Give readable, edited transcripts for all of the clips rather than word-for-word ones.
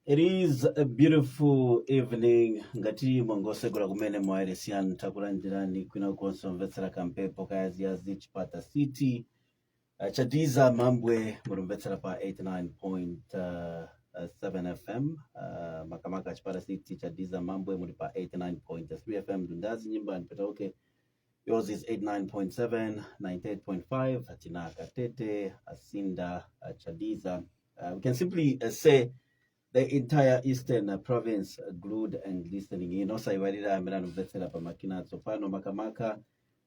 It is a beautiful evening. Ngati mwangosegura kumene mwayeresiyani takulandirani kwina kunsomvetsera kampepo kayaziyazi chipata city chadiza mambwe murumvetsera pa 89.7 fm makamaka chipata city chadiza mambwe muri pa 89.3 fm dundazi nyimba nipetauke. Yours is 89.7, 98.5 Tinaka Tete, Asinda, Chadiza. We can simply say the entire eastern province glued and listening in. Also, iwarira mirano vetsela pa makina tsopano makamaka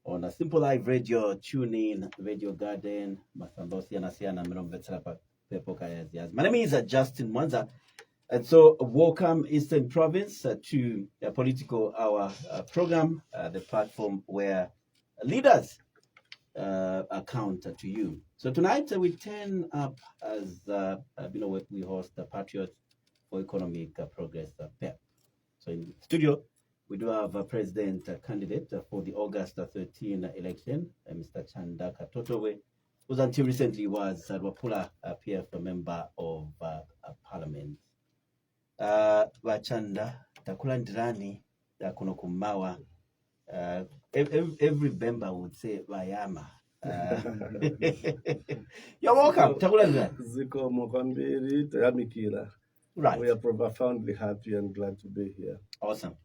on a Simple Live Radio, tune in, Radio Garden, masambosi yanasiana mirano vetsela pa pepoka yaziyazi. My name is Justin Mwanza. And so, welcome Eastern Province to a Political Hour program, the platform where leaders account to you. So tonight we turn up as we host the Patriots for Economic Progress PEP. So in the studio we do have a president candidate for the August 13 election, Mr. Chanda Katotowe, who until recently was Wapula PF member of Parliament. Wachanda takulandirani kuno kumawa. Every member would say Vayama. You're welcome. Ziko Mokambiri, Tayamikira. Right. We are profoundly happy and glad to be here. Awesome.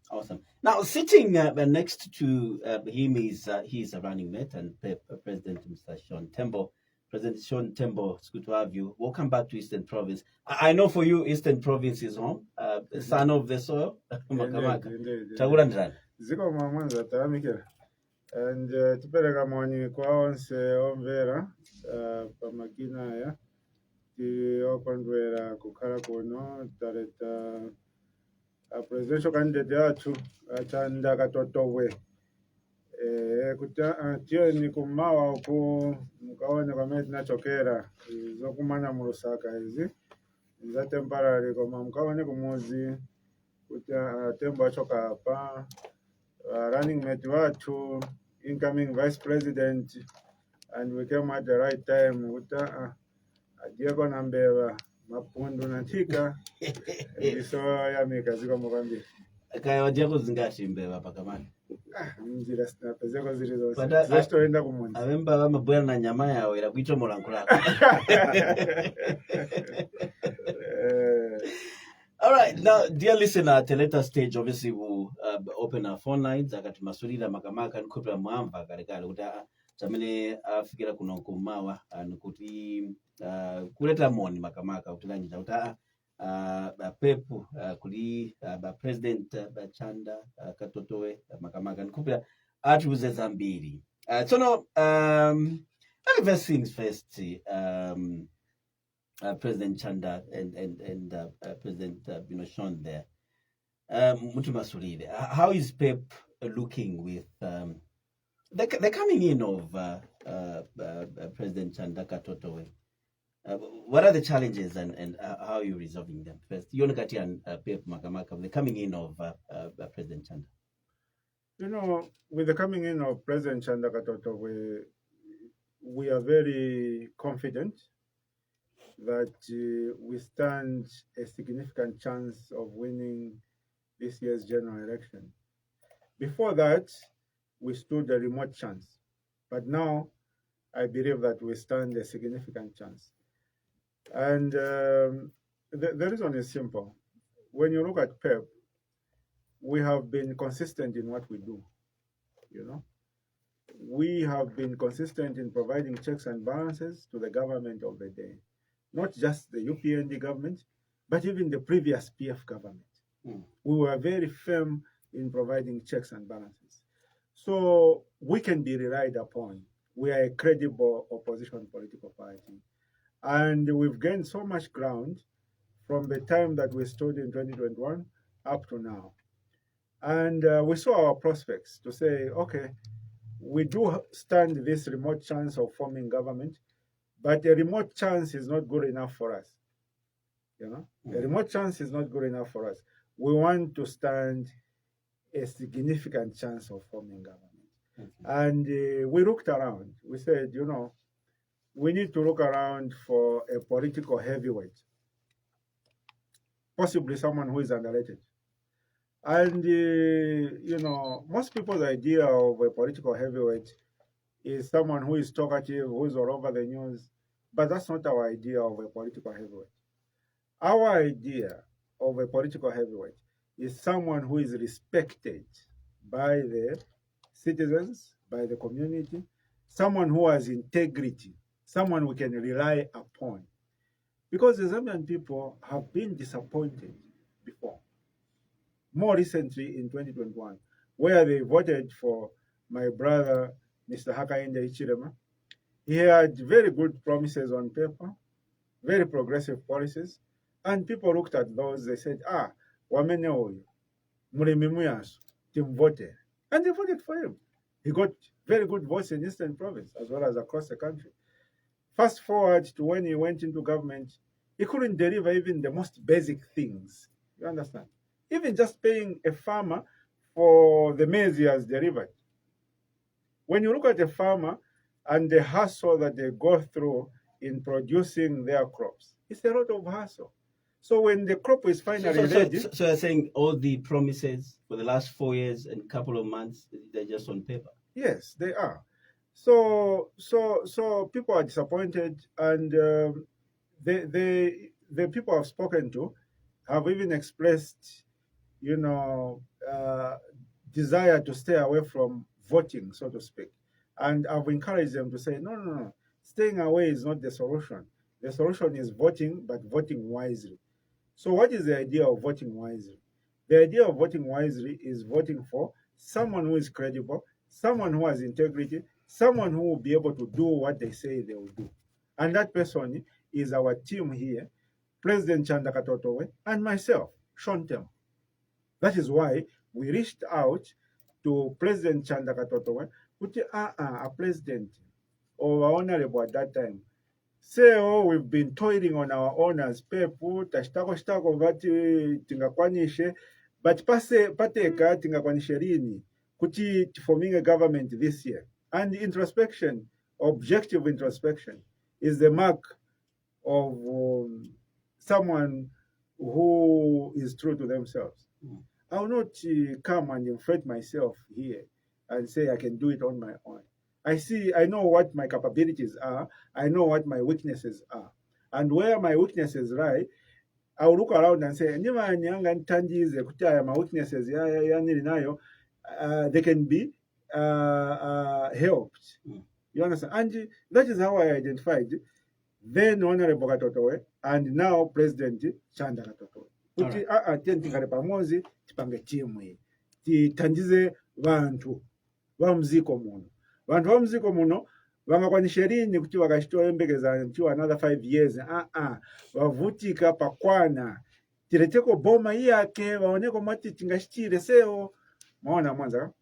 Now, sitting next to him is he's a running mate and President Mr. Tembo. President Tembo, it's good to have you. Welcome back to Eastern Province. I know for you, Eastern Province is home. Son of the soil. Indeed. Ziko Mwanza Tayamikira. And tupeleka mwani kwa onse omvera pamakina ya ti okondwera kukhala kuno taleta presidential candidate yathu Chanda Katotowe kuta tioni kumawa uku mukaone kwamene tinachokera zokumana mu Lusaka izi za temporary koma mukaone kumuzi kuta Tembo achoka apa running mate wathu incoming vice president, and we came at the right time. Uta Diego Nambeva mapundu natika so ya mikaziko mukambi kaya Diego zingashi mbeva pakamani mjira snap zeko zilizo zesto enda kumunzi abemba bamabwera na nyama yawe ila kuitwa molankula. All right, now, dear listener, at a later stage, obviously, we'll open our phone lines. Akati masulira makamaka nkupira mwamba karekare kuta chamene afikira kuno kumawa nukuti kuleta moni makamaka kutilanyita kuta pepu kuli president Chanda Katotowe makamaka nkupira atuze zambiri. So no, let me first things first. President Chanda and President Sean there. How is PEP looking with the coming in of President Chanda Katotowe? What are the challenges and how are you resolving them? First, Yonakati and PEP Makamaka, the coming in of President Chanda. You know, with the coming in of President Chanda Katotowe, we are very confident that we stand a significant chance of winning this year's general election. Before that, we stood a remote chance. But now, I believe that we stand a significant chance. And the reason is simple. When you look at PEP, we have been consistent in what we do. You know, we have been consistent in providing checks and balances to the government of the day. Not just the UPND government, but even the previous PF government. We were very firm in providing checks and balances. So we can be relied upon. We are a credible opposition political party. And we've gained so much ground from the time that we stood in 2021 up to now. And we saw our prospects to say, okay, we do stand this remote chance of forming government, but a remote chance is not good enough for us. You know, a remote chance is not good enough for us. We want to stand a significant chance of forming government. And we looked around. We said, we need to look around for a political heavyweight, possibly someone who is underrated. And, most people's idea of a political heavyweight is someone who is talkative, who is all over the news. But that's not our idea of a political heavyweight. Our idea of a political heavyweight is someone who is respected by the citizens, by the community, someone who has integrity, someone we can rely upon. Because the Zambian people have been disappointed before. More recently in 2021, where they voted for my brother, Mr. Hakainde Hichilema. He had very good promises on paper, very progressive policies, and people looked at those, they said, wamene oyo, mulimi muyaso, timvote. And they voted for him. He got very good votes in Eastern Province, as well as across the country. Fast forward to when he went into government, he couldn't deliver even the most basic things. You understand? Even just paying a farmer for the maize he has delivered. When you look at a farmer and the hassle that they go through in producing their crops, it's a lot of hassle. So when the crop is finally ready... So you're saying all the promises for the last 4 years and a couple of months, they're just on paper? Yes, they are. So people are disappointed, and the people I've spoken to have even expressed, desire to stay away from voting, so to speak. And I've encouraged them to say, no. Staying away is not the solution. The solution is voting, but voting wisely. So what is the idea of voting wisely? The idea of voting wisely is voting for someone who is credible, someone who has integrity, someone who will be able to do what they say they will do. And that person is our team here, President Chanda and myself, Tembo. That is why we reached out to President Chanda which a president or honorable at that time. Say, we've been toiling on our own as people, tashitako vati tingakwanishe, but pateka tingakwanishe rini, kuti forming a government this year. And introspection, objective introspection, is the mark of someone who is true to themselves. I will not come and inflate myself here and say I can do it on my own. I know what my capabilities are. I know what my weaknesses are. And where my weaknesses lie, I will look around and say, my weaknesses, they can be helped. You understand? And that is how I identified then Honorable Katotowe and now President Chanda Katotowe. Kuti tingale pamozi tipange timu hii. Titandize vantu va mziko muno. Vantu va mziko muno vangakwanishe rini kuti vakashitoa embekeza until another 5 years. Vavutika pakwana. Tireteko boma iyake vaoneko mati tingashitire seo. Maona mwanza.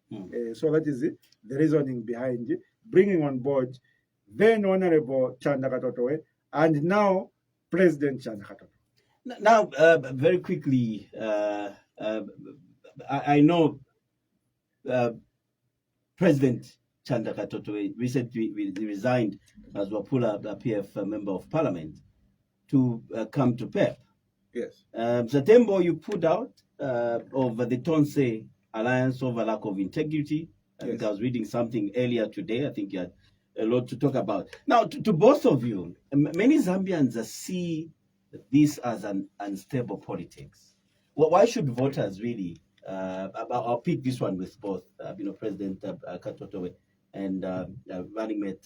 So that is the reasoning behind bringing on board then Honorable Chanda Katotowe and now President Chanda Katotowe. Now, very quickly, I know President Chanda Katotowe recently resigned as Wapula, a PF member of parliament, to come to PEP. Yes. So Tembo, you put out over the Tonse alliance over lack of integrity. I think I was reading something earlier today. I think you had a lot to talk about. Now, to both of you, many Zambians see this as an unstable politics. Well, why should voters really, I'll pick this one with both, President Katotowe and running mate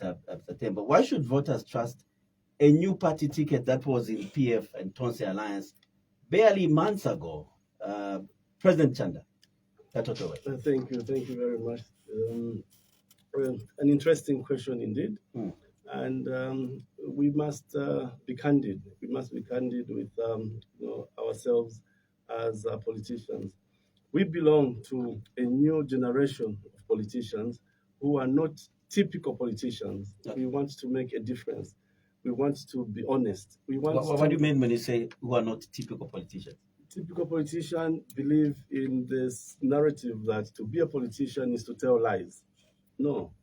Tembo. Why should voters trust a new party ticket that was in PF and Tonse Alliance barely months ago? President Chanda Katotowe. Thank you very much. An interesting question indeed. And we must be candid. We must be candid with ourselves as politicians. We belong to a new generation of politicians who are not typical politicians. Okay. We want to make a difference. We want to be honest. What do you mean when you say who are not typical politicians? Typical politicians believe in this narrative that to be a politician is to tell lies. No.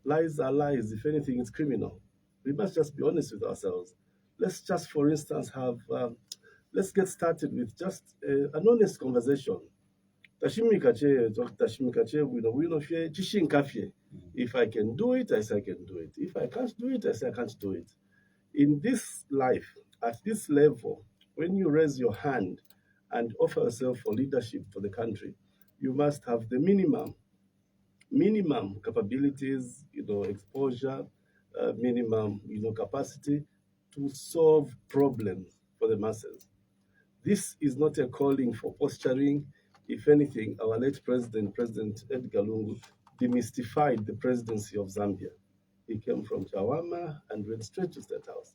Lies are lies. If anything, it's criminal. We must just be honest with ourselves. Let's just, for instance, let's get started with just an honest conversation. Tashimika che, tashimika che, we know fie, chishinka fie. If I can do it, I say I can do it. If I can't do it, I say I can't do it. In this life, at this level, when you raise your hand and offer yourself for leadership for the country, you must have the minimum capabilities, exposure, minimum, capacity to solve problems for the masses. This is not a calling for posturing. If anything, our late president, President Edgar Lungu, demystified the presidency of Zambia. He came from Chawama and went straight to State House.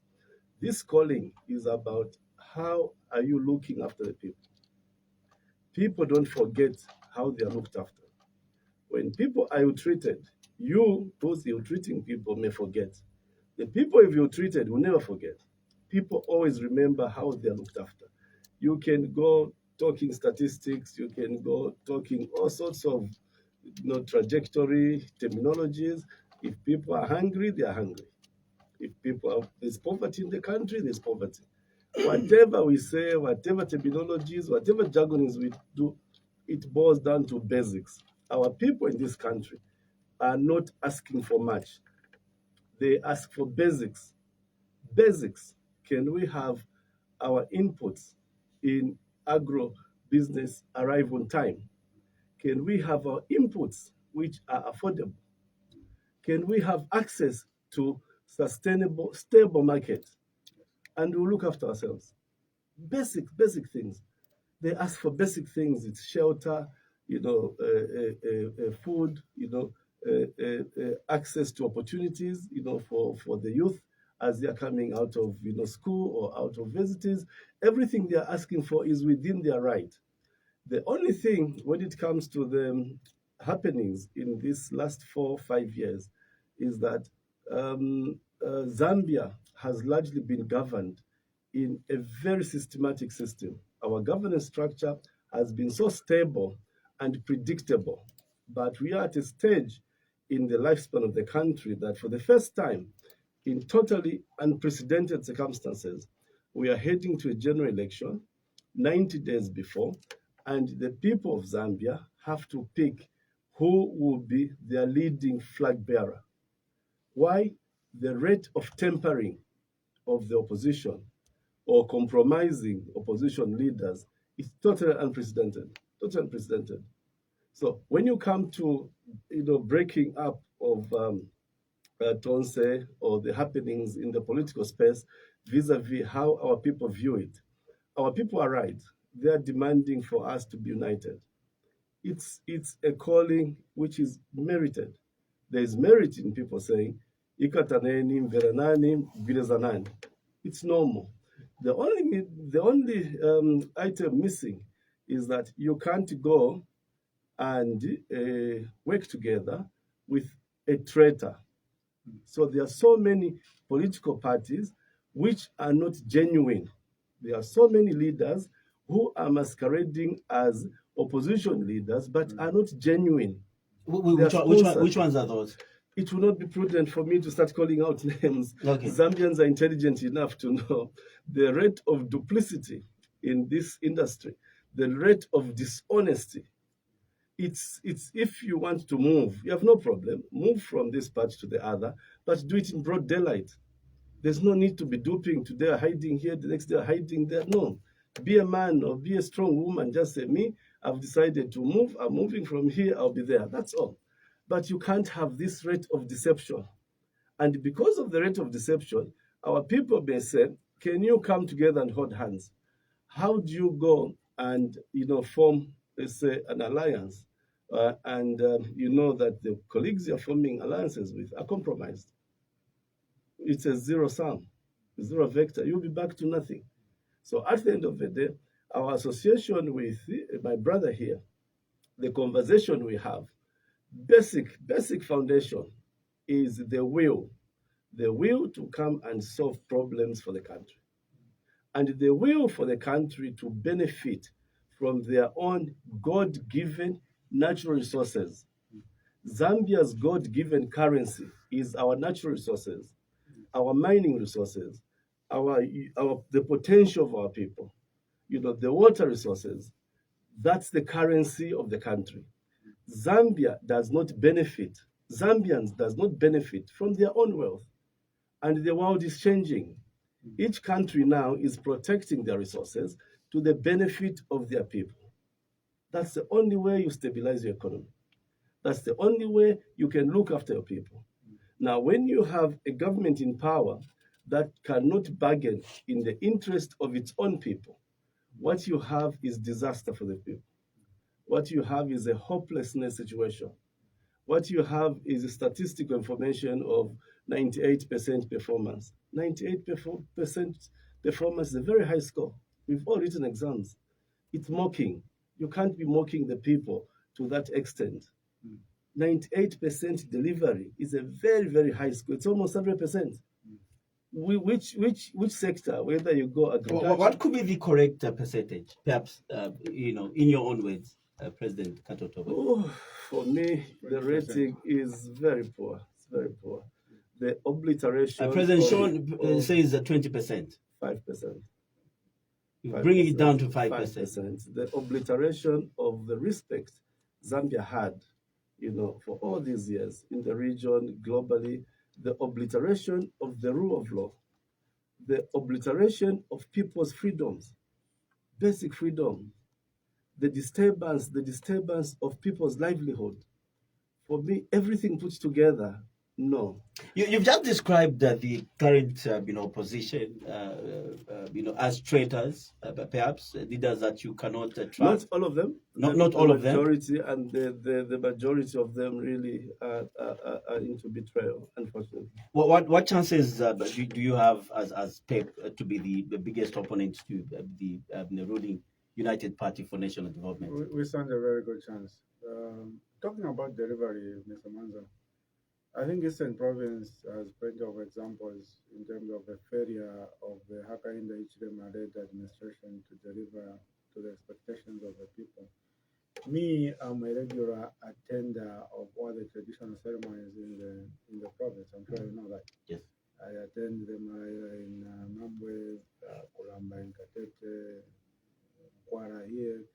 This calling is about how are you looking after the people. People don't forget how they are looked after. When people are ill-treated, those ill-treating people, may forget. The people ill-treated will never forget. People always remember how they are looked after. You can go talking statistics, you can go talking all sorts of trajectory, terminologies. If people are hungry, they are hungry. If there's poverty in the country, there's poverty. Whatever we say, whatever terminologies, whatever jargonings we do, it boils down to basics. Our people in this country are not asking for much. They ask for basics. Basics. Can we have our inputs in agro business arrive on time? Can we have our inputs which are affordable? Can we have access to sustainable, stable market? And we'll look after ourselves. Basic things. They ask for basic things. It's shelter, food, access to opportunities, for the youth as they are coming out of, school or out of visitors. Everything they are asking for is within their right. The only thing when it comes to the happenings in these last 4 or 5 years is that Zambia has largely been governed in a very systematic system. Our governance structure has been so stable and predictable, but we are at a stage in the lifespan of the country that for the first time, in totally unprecedented circumstances, we are heading to a general election 90 days before, and the people of Zambia have to pick who will be their leading flag bearer. Why? The rate of tampering of the opposition or compromising opposition leaders is totally unprecedented. Totally unprecedented. So when you come to breaking up of Tonse or the happenings in the political space vis-a-vis how our people view it, our people are right. They are demanding for us to be united. It's a calling which is merited. There is merit in people saying, "Ikataneni, veranani, bilezanani." It's normal. The only item missing is that you can't go and work together with a traitor. So there are so many political parties which are not genuine. There are so many leaders who are masquerading as opposition leaders but are not genuine. Which ones are those? It will not be prudent for me to start calling out names. Okay. Zambians are intelligent enough to know the rate of duplicity in this industry, the rate of dishonesty. It's if you want to move, you have no problem. Move from this part to the other, but do it in broad daylight. There's no need to be duping. Today hiding here, the next day hiding there. No. Be a man or be a strong woman. Just say, me, I've decided to move. I'm moving from here, I'll be there. That's all. But you can't have this rate of deception. And because of the rate of deception, our people may say, can you come together and hold hands? How do you go and form, let's say, an alliance? And you know that the colleagues you're forming alliances with are compromised. It's a zero sum, zero vector. You'll be back to nothing. So at the end of the day, our association with my brother here, the conversation we have, basic foundation is the will to come and solve problems for the country, and the will for the country to benefit from their own God-given natural resources. Zambia's God-given currency is our natural resources, our mining resources, the potential of our people, the water resources. That's the currency of the country. Zambians does not benefit from their own wealth. And the world is changing. Each country now is protecting their resources to the benefit of their people. That's the only way you stabilize your economy. That's the only way you can look after your people. Now, when you have a government in power that cannot bargain in the interest of its own people, what you have is disaster for the people. What you have is a hopelessness situation. What you have is a statistical information of 98% performance. 98% performance is a very high score. We've all written exams. It's mocking. You can't be mocking the people to that extent. 98% delivery is a very, very high score. It's almost 100%. Which sector, whether you go agriculture... What could be the correct percentage, perhaps, in your own words, President Katoto? Oh, for me, the rating is very poor. It's very poor. The obliteration... President Sean says 20%. 5%. Bringing it down to 5%. 5%. The obliteration of the respect Zambia had, for all these years in the region, globally, the obliteration of the rule of law, the obliteration of people's freedoms, basic freedom, the disturbance of people's livelihood. For me, everything put together, no. You've just described the current, opposition, as traitors, perhaps leaders that you cannot trust. Not all of them. Not all of them. Majority, and the majority of them really are into betrayal, unfortunately. What chances do you have as PEP to be the biggest opponent to the ruling United Party for National Development? We stand a very good chance. Talking about delivery, Mr. Manza, I think Eastern Province has plenty of examples in terms of the failure of the Hakainde Hichilema-led administration to deliver to the expectations of the people. Me, I'm a regular attender of all the traditional ceremonies in the province. I'm sure you know that. Yes. I attend them either in Mambwe, Kulamba in Katete, Kwara here,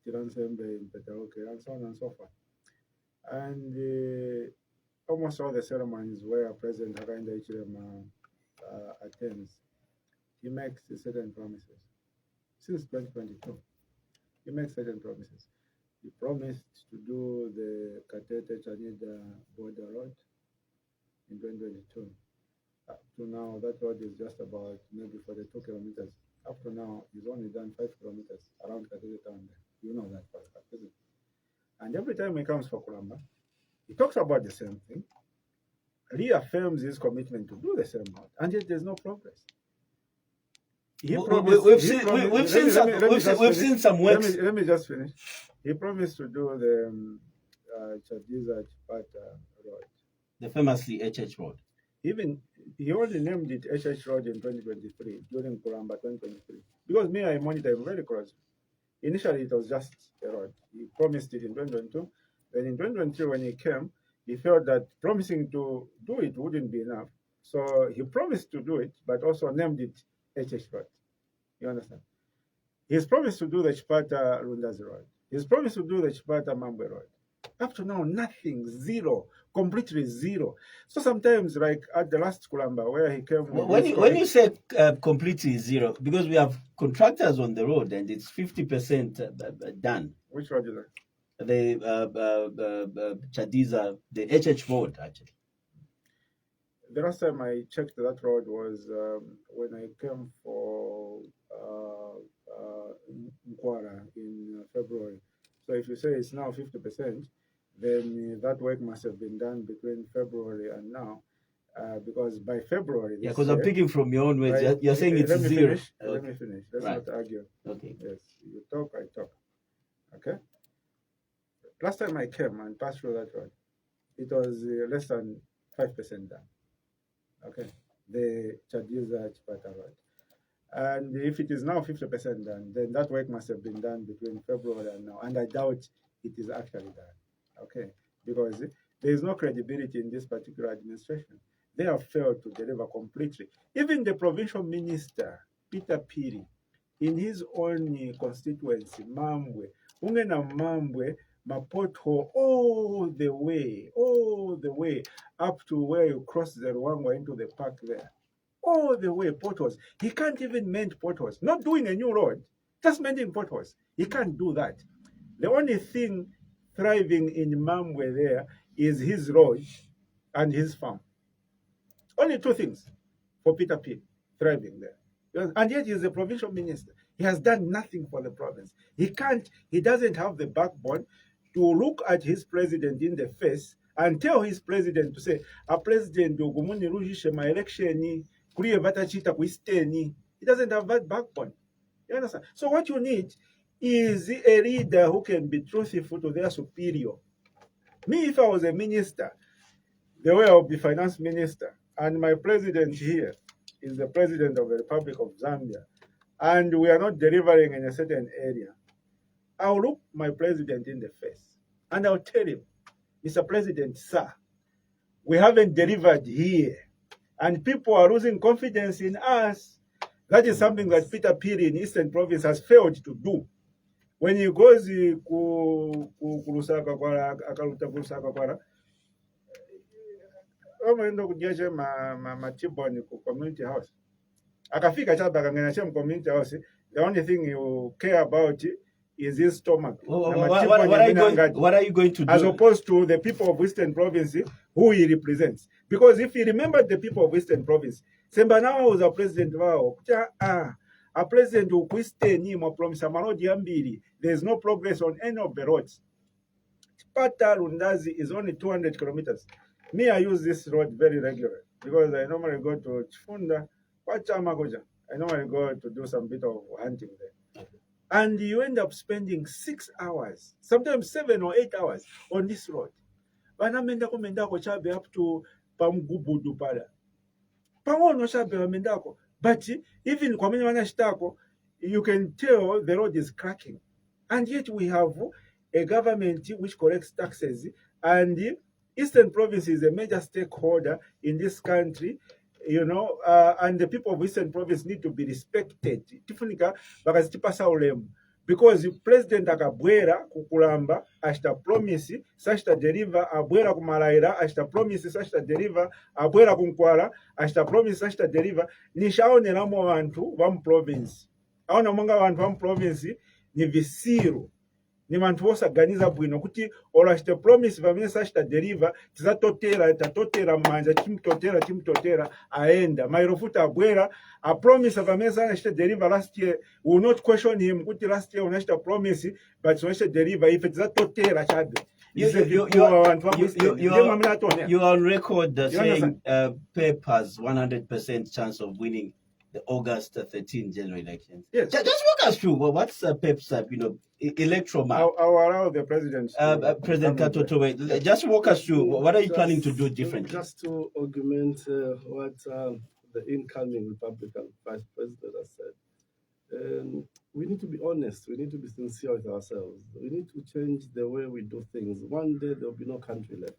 Tiransembe in Petaoke, and so on and so forth. And almost all the ceremonies where President Hakainde Hichilema attends, he makes certain promises. Since 2022, he makes certain promises. He promised to do the Katete-Chanida border road in 2022. Up to now, that road is just about maybe 42 kilometers. Up to now, he's only done 5 kilometers around Katete town. You know that for a fact, isn't it? And every time he comes for Kulamba, he talks about the same thing, reaffirms his commitment to do the same route, and yet there's no progress. We've seen some works. Let me just finish. He promised to do the Chadiza Chipata road, the famously HH road. Even he only named it HH road in 2023 during Kuramba 2023 because me, I monitor him very closely. Initially, it was just a road. He promised it in 2022. Then in 2023, when he came, he felt that promising to do it wouldn't be enough. So he promised to do it, but also named it HH road. You understand? He's promised to do the Chipata Rundazi road. He's promised to do the Chipata Mambwe road. Up to now, nothing, zero, completely zero. So sometimes, like at the last Kulamba, where he came... When you say completely zero, because we have contractors on the road and it's 50% done. Which road is that? The Chadiza, the HH road, actually. The last time I checked that road was when I came for Nkwara in February. So if you say it's now 50%, then that work must have been done between February and now. Because by February... Yeah, because I'm picking from your own words. Right, you're saying it's zero. Okay. Let me finish. Let's not argue. Okay. Yes, you talk, I talk. Okay? Last time I came and passed through that road, it was less than 5% done. Okay, the Chadiza Chipata road. And if it is now 50% done, then that work must have been done between February and now. And I doubt it is actually done. Okay, because there is no credibility in this particular administration. They have failed to deliver completely. Even the provincial minister, Peter Piri, in his own constituency, Mambwe, Ungena Mambwe, Mapoto, all the way up to where you cross the Ruangwa into the park there. All the way, potholes. He can't even mend potholes. Not doing a new road, just mending potholes. He can't do that. The only thing thriving in Mambwe there is his road and his farm. Only two things for Peter P. thriving there. And yet he's a provincial minister. He has done nothing for the province. He doesn't have the backbone to look at his president in the face and tell his president to say, a president ugumuni rujishe my election kuriye batachita kuisteni. He doesn't have that backbone. You understand? So what you need is a leader who can be truthful to their superior. Me, if I was a minister, the way I would be finance minister, and my president here is the president of the Republic of Zambia, and we are not delivering in a certain area, I'll look my president in the face and I'll tell him, Mr. President, sir, we haven't delivered here, and people are losing confidence in us. That is something that Peter Piri in Eastern Province has failed to do. When he goes to Lusaka Kwara, akaluta Lusaka Kwara, omaenda kujeshe matiboni ku community house. Akafika Chaba akangena community house. The only thing you care about is his stomach. What are you going to do? As opposed to the people of Western Province who he represents. Because if he remembered the people of Western Province, Sembanawa was a president wao. A president who promise there's no progress on any of the roads. Pata Lundazi is only 200 kilometers. Me, I use this road very regularly because I normally go to Chifunda, Pachamagoja. I normally go to do some bit of hunting there. And you end up spending 6 hours, sometimes 7 or 8 hours on this road. Vanamenda komendako chabe up to Pamgubudu Pada. Pangono chabe wamendako. But even kwa mwenye wanashitako, you can tell the road is cracking. And yet we have a government which collects taxes, and Eastern Province is a major stakeholder in this country, and the people of Eastern Province need to be respected. Because President akabwera kukulamba ashita promise sashita deliver, abwera kumalaira ashita promise sashita deliver, abwera kunkwala ashita promise sashita deliver. Nishaoneramo abantu bamu province. Aona mwanga abantu bamu province ni visiru. Ni vantu vosaganiza bwino kuti olashita promise vamene sashita deliver tatotera manja chimutotera aenda mairofuta abwera a promise vamene sashita deliver last year. We will not question him kuti last year unashita promise but unashita deliver if tatotera chabe. You are on record saying PEP has 100% chance of winning the August 13 general elections. Yes. Just walk us through what's PEP's electoral map. I'll allow the president. President Katotowe, just walk us through. What are you planning to do differently? Just to augment what the incoming Republican Vice President has said. We need to be honest. We need to be sincere with ourselves. We need to change the way we do things. One day there will be no country left.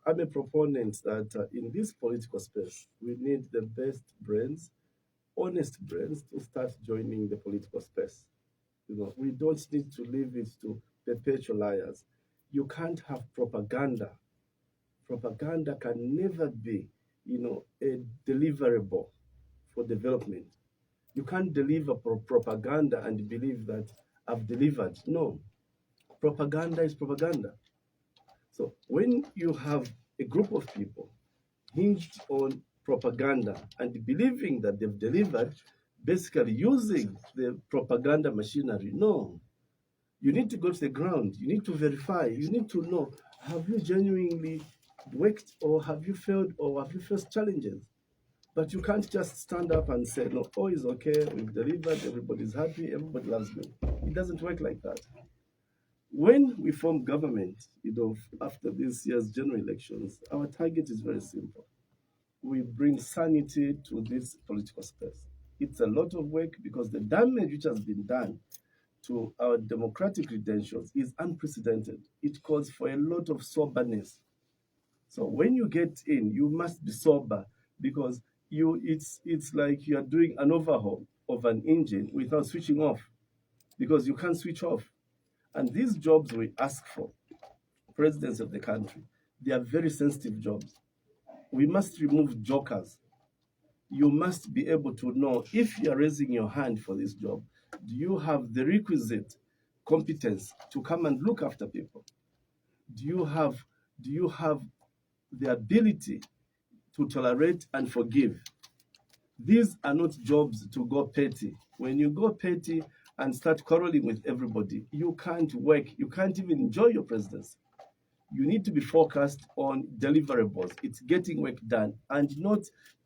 I'm a proponent that in this political space, we need the best brains, honest brains, to start joining the political space. We don't need to leave it to perpetual liars. You can't have propaganda. Propaganda can never be, a deliverable for development. You can't deliver propaganda and believe that I've delivered. No, propaganda is propaganda. So when you have a group of people hinged on propaganda and believing that they've delivered, basically using the propaganda machinery, no. You need to go to the ground. You need to verify. You need to know, have you genuinely worked, or have you failed, or have you faced challenges? But you can't just stand up and say, no, all is okay, we've delivered, everybody's happy, everybody loves me. It doesn't work like that. When we form government, after this year's general elections, our target is very simple. We bring sanity to this political space. It's a lot of work because the damage which has been done to our democratic credentials is unprecedented. It calls for a lot of soberness. So when you get in, you must be sober, because it's like you are doing an overhaul of an engine without switching off, because you can't switch off. And these jobs we ask for, presidents of the country, they are very sensitive jobs. We must remove jokers. You must be able to know, if you are raising your hand for this job, do you have the requisite competence to come and look after people? Do you have the ability to tolerate and forgive? These are not jobs to go petty. When you go petty and start quarreling with everybody, you can't work. You can't even enjoy your presidency. You need to be focused on deliverables. It's getting work done and not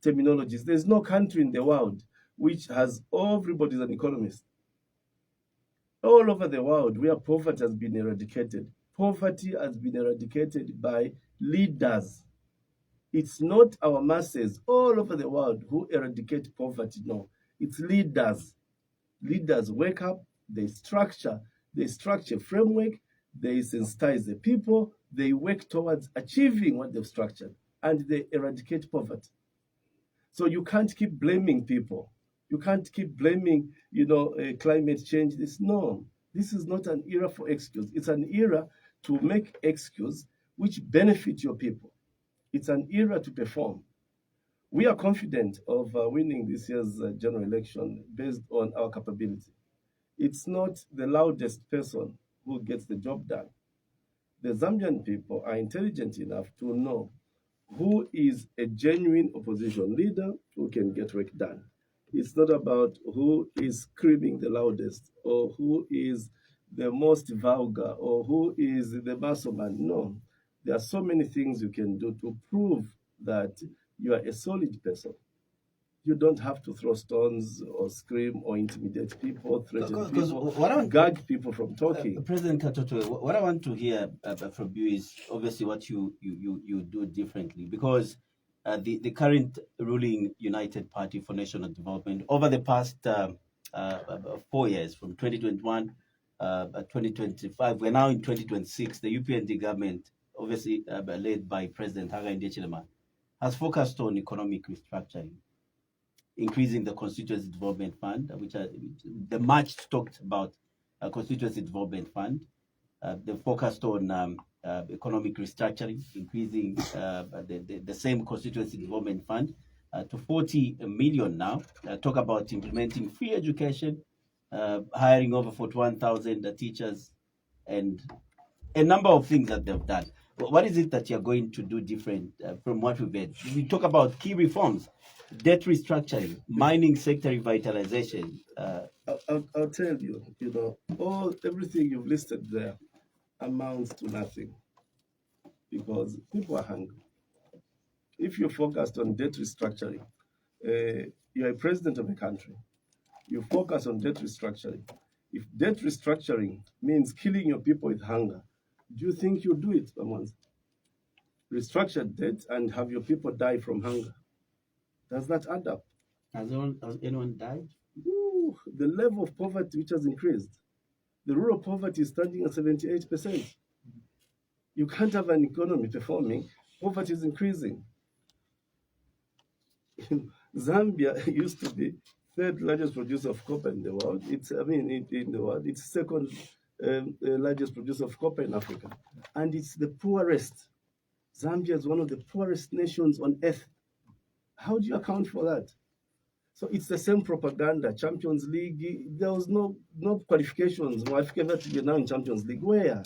terminologies. There's no country in the world which has everybody's an economist. All over the world where poverty has been eradicated, poverty has been eradicated by leaders. It's not our masses all over the world who eradicate poverty. No, it's leaders. Leaders wake up, they structure framework, they sensitize the people, they work towards achieving what they've structured, and they eradicate poverty. So you can't keep blaming people. You can't keep blaming, climate change. This is not an era for excuse. It's an era to make excuse which benefit your people. It's an era to perform. We are confident of winning this year's general election based on our capability. It's not the loudest person who gets the job done. The Zambian people are intelligent enough to know who is a genuine opposition leader who can get work done. It's not about who is screaming the loudest or who is the most vulgar or who is the muscle man. No, there are so many things you can do to prove that you are a solid person. You don't have to throw stones or scream or intimidate people, threaten people, gag people from talking. President Katoto, what I want to hear from you is obviously what you do differently, because the current ruling United Party for National Development over the past 4 years, from 2021 2025, we're now in 2026, the UPND government, obviously led by President Hakainde Hichilema, has focused on economic restructuring, increasing the Constituency Development Fund, which the much talked about Constituency Development Fund. They focused on economic restructuring, increasing the same Constituency Development Fund to 40 million now. Talk about implementing free education, hiring over 41,000 teachers, and a number of things that they've done. What is it that you're going to do different from what we've had? We talk about key reforms, debt restructuring, mining sector revitalization. I'll tell you, everything you've listed there amounts to nothing, because people are hungry. If you're focused on debt restructuring, you're a president of a country, you focus on debt restructuring. If debt restructuring means killing your people with hunger, do you think you'll do it, Amans? Restructure debt and have your people die from hunger. Does that add up? Has anyone died? Ooh, the level of poverty which has increased. The rural poverty is standing at 78%. You can't have an economy performing. Poverty is increasing. Zambia used to be third largest producer of copper in the world. In the world, it's second largest producer of copper in Africa, and it's the poorest. Zambia is one of the poorest nations on earth. How do you account for that? So it's the same propaganda. Champions League, there was no qualifications. You're now in Champions League. Where?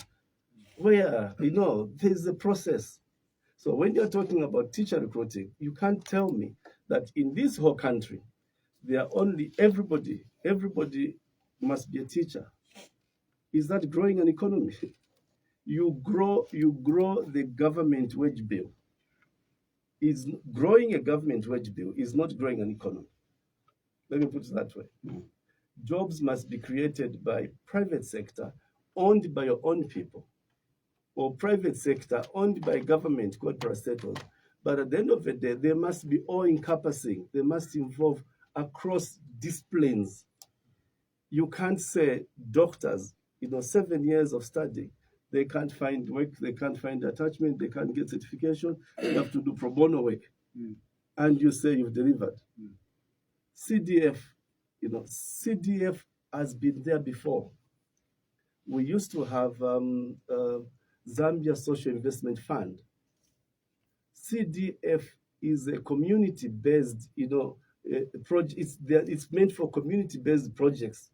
There's a process. So when you're talking about teacher recruiting, you can't tell me that in this whole country, there are only everybody must be a teacher. Is that growing an economy? You grow the government wage bill. Is growing a government wage bill is not growing an economy. Let me put it that way. Jobs must be created by private sector owned by your own people, or private sector owned by government called parastatals. But at the end of the day, they must be all encompassing. They must involve across disciplines. You can't say doctors, 7 years of study, they can't find work, they can't find attachment, they can't get certification. You have to do pro bono work, and you say you've delivered. CDF, CDF has been there before. We used to have Zambia Social Investment Fund. CDF is a community-based, project. It's meant for community-based projects.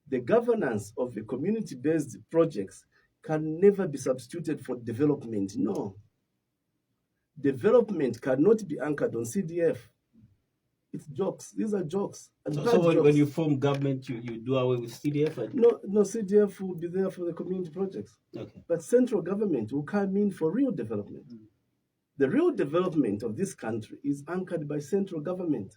The governance of the community-based projects can never be substituted for development. No. Development cannot be anchored on CDF. It's jokes. These are jokes. So when you form government, you do away with CDF? No, CDF will be there for the community projects. Okay. But central government will come in for real development. The real development of this country is anchored by central government,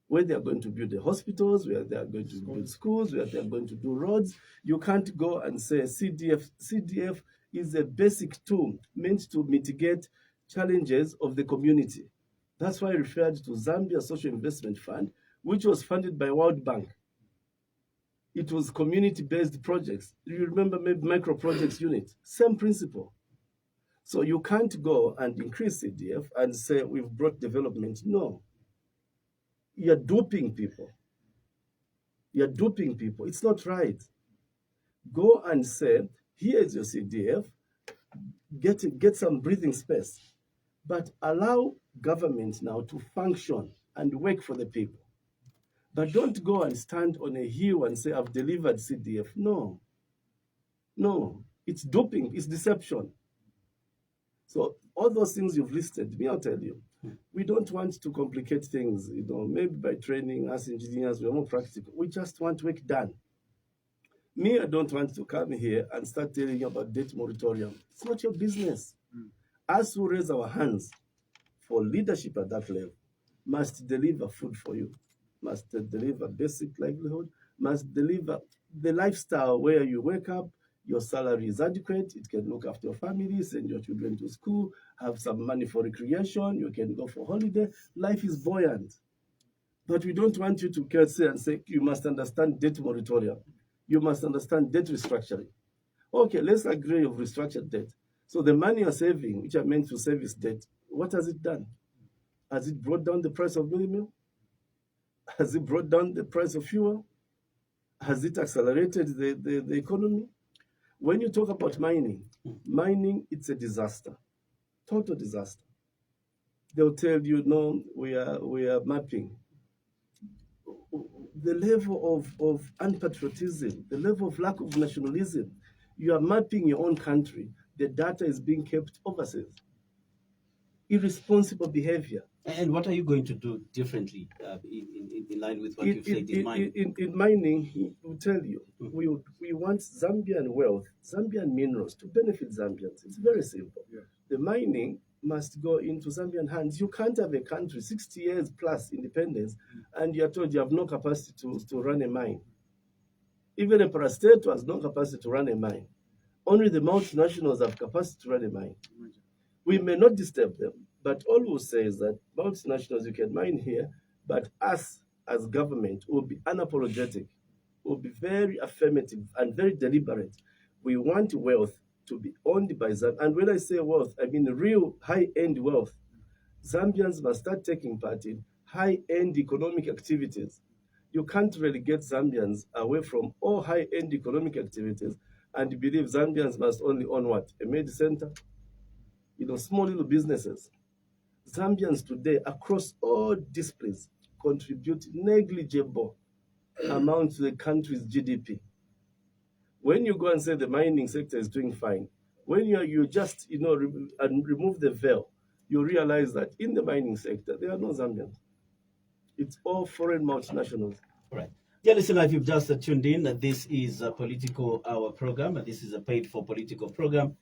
where they are going to build the hospitals, where they are going to build schools, where they are going to do roads. You can't go and say CDF. CDF is a basic tool meant to mitigate challenges of the community. That's why I referred to Zambia Social Investment Fund, which was funded by World Bank. It was community-based projects. You remember maybe micro projects unit, same principle. So you can't go and increase CDF and say we've brought development. No. You're duping people. You're duping people. It's not right. Go and say, here's your CDF, get some breathing space, but allow government now to function and work for the people. But don't go and stand on a hill and say, I've delivered CDF. No. No. It's duping. It's deception. So all those things you've listed, I'll tell you, we don't want to complicate things, maybe by training us engineers, we're more practical. We just want work done. I don't want to come here and start telling you about debt moratorium. It's not your business. Us who raise our hands for leadership at that level must deliver food for you, must deliver basic livelihood, must deliver the lifestyle where you wake up, your salary is adequate, it can look after your family, send your children to school, have some money for recreation, you can go for holiday. Life is buoyant. But we don't want you to say, you must understand debt moratorium. You must understand debt restructuring. Okay, let's agree of restructured debt. So the money you're saving, which are meant to service debt, what has it done? Has it brought down the price of meal? Has it brought down the price of fuel? Has it accelerated the economy? When you talk about mining, it's a disaster, total disaster. They'll tell you, no, we are mapping. The level of unpatriotism, the level of lack of nationalism, you are mapping your own country. The data is being kept overseas. Irresponsible behavior. And what are you going to do differently in line with what you've said in mining? In mining, he will tell you, we want Zambian wealth, Zambian minerals to benefit Zambians. It's very simple. Yeah. The mining must go into Zambian hands. You can't have a country 60 years plus independence and you're told you have no capacity to run a mine. Even a parastatal has no capacity to run a mine. Only the multinationals have capacity to run a mine. We may not disturb them, but all we'll say is that multinationals, you can mine here, but us as government will be unapologetic, will be very affirmative and very deliberate. We want wealth to be owned by Zambia. And when I say wealth, I mean real high-end wealth. Zambians must start taking part in high-end economic activities. You can't relegate Zambians away from all high-end economic activities and believe Zambians must only own what? A med center? Small little businesses. Zambians today, across all disciplines, contribute negligible amount to the country's GDP. When you go and say the mining sector is doing fine, when you just and remove the veil, you realize that in the mining sector there are no Zambians. It's all foreign multinationals. All right. Yeah, listen, if you've just tuned in, this is a Political Hour program. This is a paid-for political program.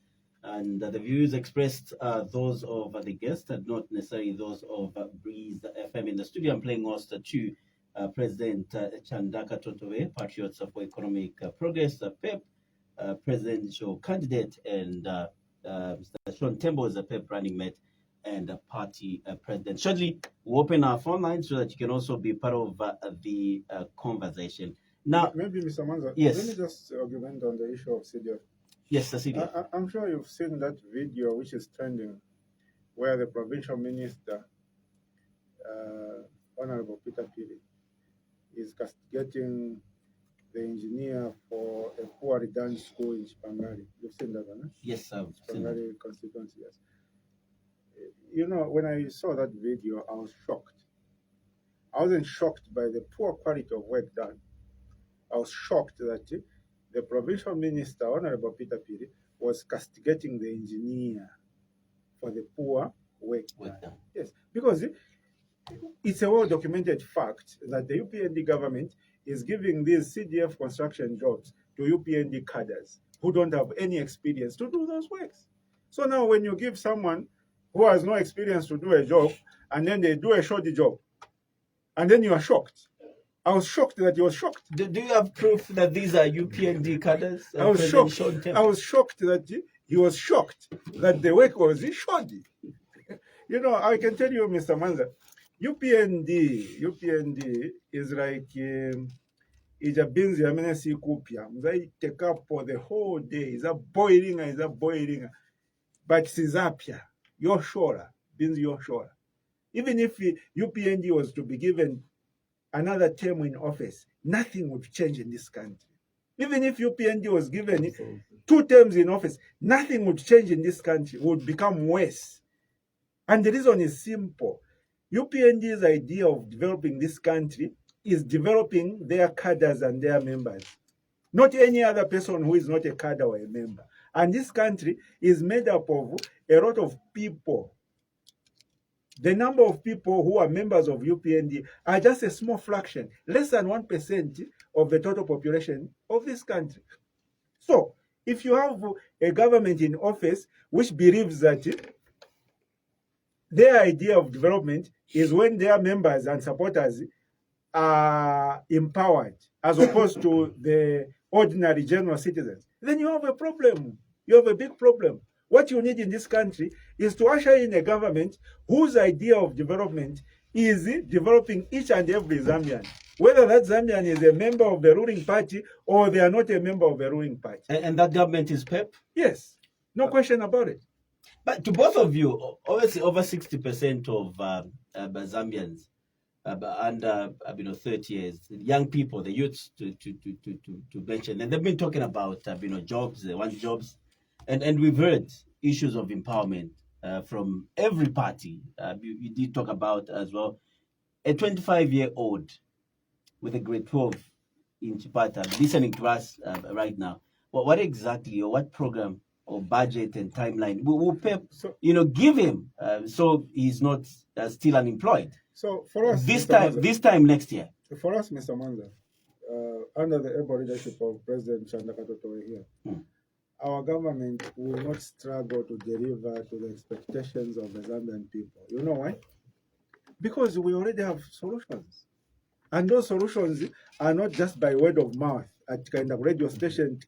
And the views expressed are those of the guest and not necessarily those of Breeze FM. In the studio, I'm playing host to President Chanda, Patriots for Economic Progress, PEP, presidential candidate, and Mr. Tembo is a PEP running mate and a party president. Shortly, we'll open our phone lines so that you can also be part of the conversation. Now, maybe Mr. Manza, yes. let me just augment on the issue of CDF. Yes, the CDF. I'm sure you've seen that video which is trending, where the provincial minister, Honorable Peter Pili, is castigating the engineer for a poorly done school in Chipangari. You've seen that one, eh? Yes, I've seen Chipangari constituency, yes. You know, when I saw that video, I was shocked. I wasn't shocked by the poor quality of work done. I was shocked that the provincial minister, Honorable Peter Pili, was castigating the engineer for the poor work done. Yes, because it's a well-documented fact that the UPND government is giving these CDF construction jobs to UPND cadres who don't have any experience to do those works. So now when you give someone who has no experience to do a job, and then they do a shoddy job, and then you are shocked. I was shocked that you were shocked. Do you have proof that these are UPND cadres? I was shocked. I was shocked that he was shocked that the work was shoddy. You know, I can tell you, Mr. Manza, UPND is like ija beans ya mene si kupia. Mzai take up for the whole day. Is a boiling. But sizapia, your shora, beans your shora. Even if UPND was to be given another term in office, nothing would change in this country. Even if UPND was given 2 terms in office, nothing would change in this country. It would become worse. And the reason is simple. UPND's idea of developing this country is developing their cadres and their members, not any other person who is not a cadre or a member. And this country is made up of a lot of people. The number of people who are members of UPND are just a small fraction, less than 1% of the total population of this country. So, if you have a government in office which believes that their idea of development is when their members and supporters are empowered, as opposed to the ordinary general citizens, then you have a problem. You have a big problem. What you need in this country is to usher in a government whose idea of development is developing each and every Zambian, whether that Zambian is a member of the ruling party or they are not a member of the ruling party. And that government is PEP? Yes, no question about it. But to both of you, obviously over 60% of Zambians under 30 years, young people, the youths to mention, and they've been talking about jobs, they want jobs, and we've heard issues of empowerment from every party. You did talk about as well a 25-year-old with a grade 12 in Chipata listening to us right now. What exactly, or what program or budget and timeline will PEP give him so he's not still unemployed? So for us, this time next year. For us, Mr. Manza, under the able leadership of President Chanda here, our government will not struggle to deliver to the expectations of the Zambian people. You know why? Because we already have solutions. And those solutions are not just by word of mouth at kind of radio station.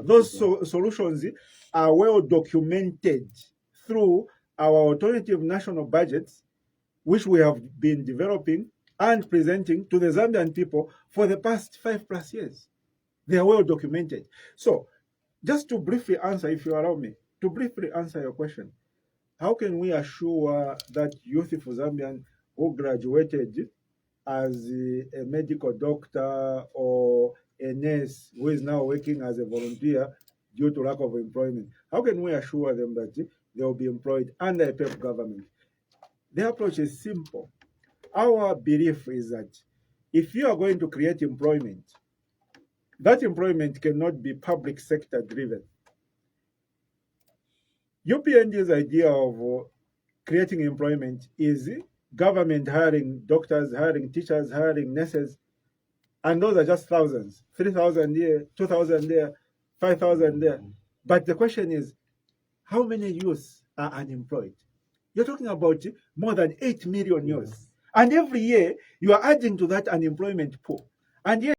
Those solutions are well documented through our alternative national budgets, which we have been developing and presenting to the Zambian people for the past 5+ years. They are well documented. So, just to briefly answer, if you allow me, to briefly answer your question, how can we assure that youthful Zambian who graduated as a medical doctor or a nurse who is now working as a volunteer due to lack of employment, how can we assure them that they will be employed under a PEP government? The approach is simple. Our belief is that if you are going to create employment, that employment cannot be public sector driven. UPND's idea of creating employment is government hiring doctors, hiring teachers, hiring nurses, and those are just thousands, 3,000 here, 2,000 there, 5,000 there. But the question is, how many youths are unemployed? You're talking about more than 8 million youths. And every year, you are adding to that unemployment pool. And yet,